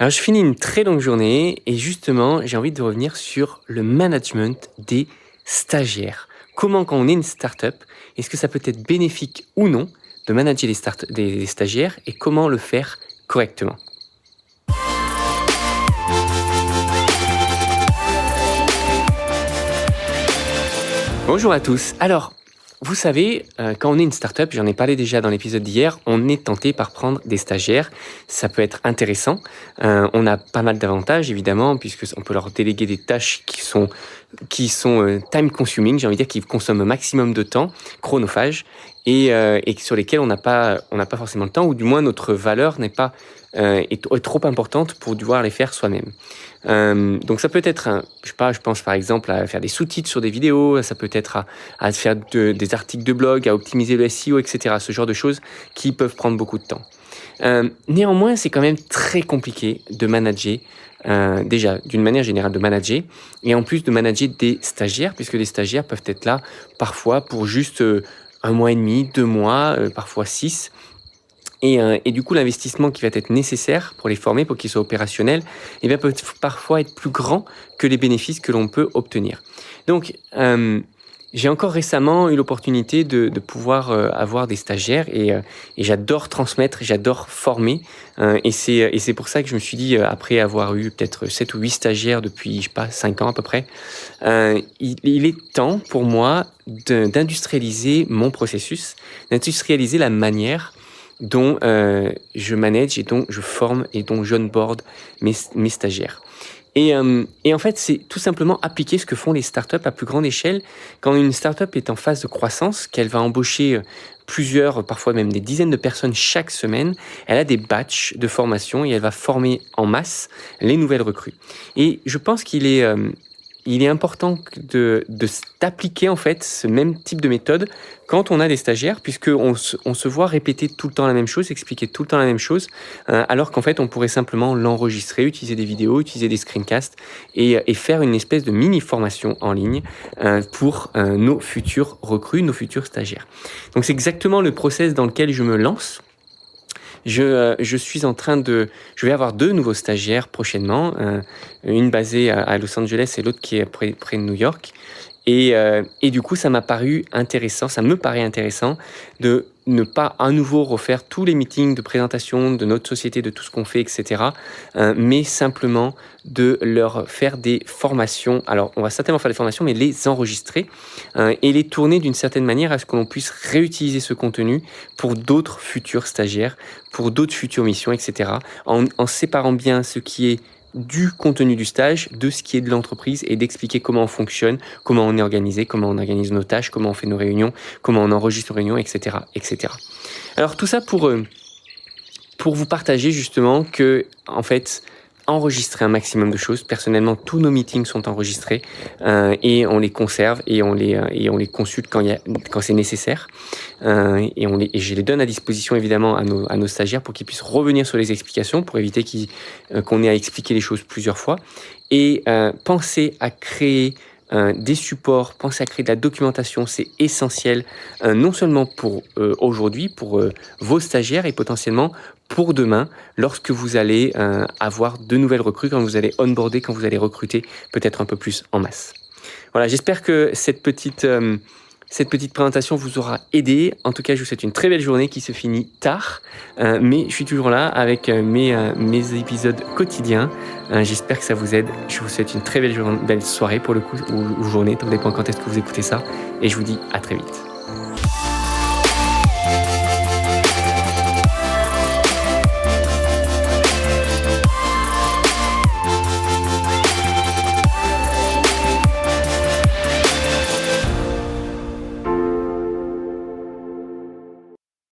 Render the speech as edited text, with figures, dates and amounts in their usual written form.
Alors, je finis une très longue journée et justement, j'ai envie de revenir sur le management des stagiaires. Comment, quand on est une start-up, est-ce que ça peut être bénéfique ou non de manager des stagiaires et comment le faire correctement? Bonjour à tous. Alors, vous savez, quand on est une start-up, j'en ai parlé déjà dans l'épisode d'hier, on est tenté par prendre des stagiaires. Ça peut être intéressant. On a pas mal d'avantages, évidemment, puisque on peut leur déléguer des tâches qui sont time consuming, j'ai envie de dire, qui consomment un maximum de temps, chronophages, et sur lesquels on n'a pas forcément le temps, ou du moins notre valeur n'est pas est trop importante pour devoir les faire soi-même. Donc ça peut être, je pense par exemple à faire des sous-titres sur des vidéos, ça peut être à faire des articles de blog, à optimiser le SEO, etc. Ce genre de choses qui peuvent prendre beaucoup de temps. Néanmoins, c'est quand même très compliqué de manager, déjà d'une manière générale de manager, et en plus de manager des stagiaires, puisque les stagiaires peuvent être là parfois pour juste 1 mois et demi, 2 mois, parfois 6. Et du coup, l'investissement qui va être nécessaire pour les former, pour qu'ils soient opérationnels, peut parfois être plus grand que les bénéfices que l'on peut obtenir. Donc, j'ai encore récemment eu l'opportunité de pouvoir avoir des stagiaires et j'adore transmettre, j'adore former. Et c'est pour ça que je me suis dit, après avoir eu peut-être 7 ou 8 stagiaires depuis, 5 ans à peu près, il est temps pour moi d'industrialiser mon processus, d'industrialiser la manière dont je manage et dont je forme et dont j'onboard mes stagiaires. Et en fait, c'est tout simplement appliquer ce que font les startups à plus grande échelle. Quand une startup est en phase de croissance, qu'elle va embaucher plusieurs, parfois même des dizaines de personnes chaque semaine, elle a des batchs de formation et elle va former en masse les nouvelles recrues. Et je pense qu'il est important d'appliquer en fait ce même type de méthode quand on a des stagiaires, puisqu'on se voit répéter tout le temps la même chose, expliquer tout le temps la même chose, alors qu'en fait on pourrait simplement l'enregistrer, utiliser des vidéos, utiliser des screencasts et faire une espèce de mini-formation en ligne pour nos futurs recrues, nos futurs stagiaires. Donc c'est exactement le process dans lequel je me lance. Je suis en train je vais avoir 2 nouveaux stagiaires prochainement, une basée à Los Angeles et l'autre qui est près de New York. Et du coup, ça me paraît intéressant de ne pas à nouveau refaire tous les meetings de présentation de notre société, de tout ce qu'on fait, etc. Mais simplement de leur faire des formations. Alors, on va certainement faire des formations, mais les enregistrer et les tourner d'une certaine manière à ce que l'on puisse réutiliser ce contenu pour d'autres futurs stagiaires, pour d'autres futures missions, etc. En séparant bien ce qui est du contenu du stage, de ce qui est de l'entreprise et d'expliquer comment on fonctionne, comment on est organisé, comment on organise nos tâches, comment on fait nos réunions, comment on enregistre nos réunions, etc. etc. Alors tout ça pour vous partager justement que, en fait, enregistrer un maximum de choses. Personnellement, tous nos meetings sont enregistrés et on les conserve et on les consulte quand c'est nécessaire. Et je les donne à disposition évidemment à nos stagiaires pour qu'ils puissent revenir sur les explications, pour éviter qu'on ait à expliquer les choses plusieurs fois. Et penser à créer des supports, penser à créer de la documentation, c'est essentiel, non seulement pour aujourd'hui, pour vos stagiaires et potentiellement pour demain, lorsque vous allez avoir de nouvelles recrues, quand vous allez onboarder, quand vous allez recruter peut-être un peu plus en masse. Voilà, j'espère que cette petite présentation vous aura aidé. En tout cas, je vous souhaite une très belle journée qui se finit tard, mais je suis toujours là avec mes épisodes quotidiens. J'espère que ça vous aide. Je vous souhaite une très belle soirée pour le coup, ou journée, ça dépend quand est-ce que vous écoutez ça. Et je vous dis à très vite.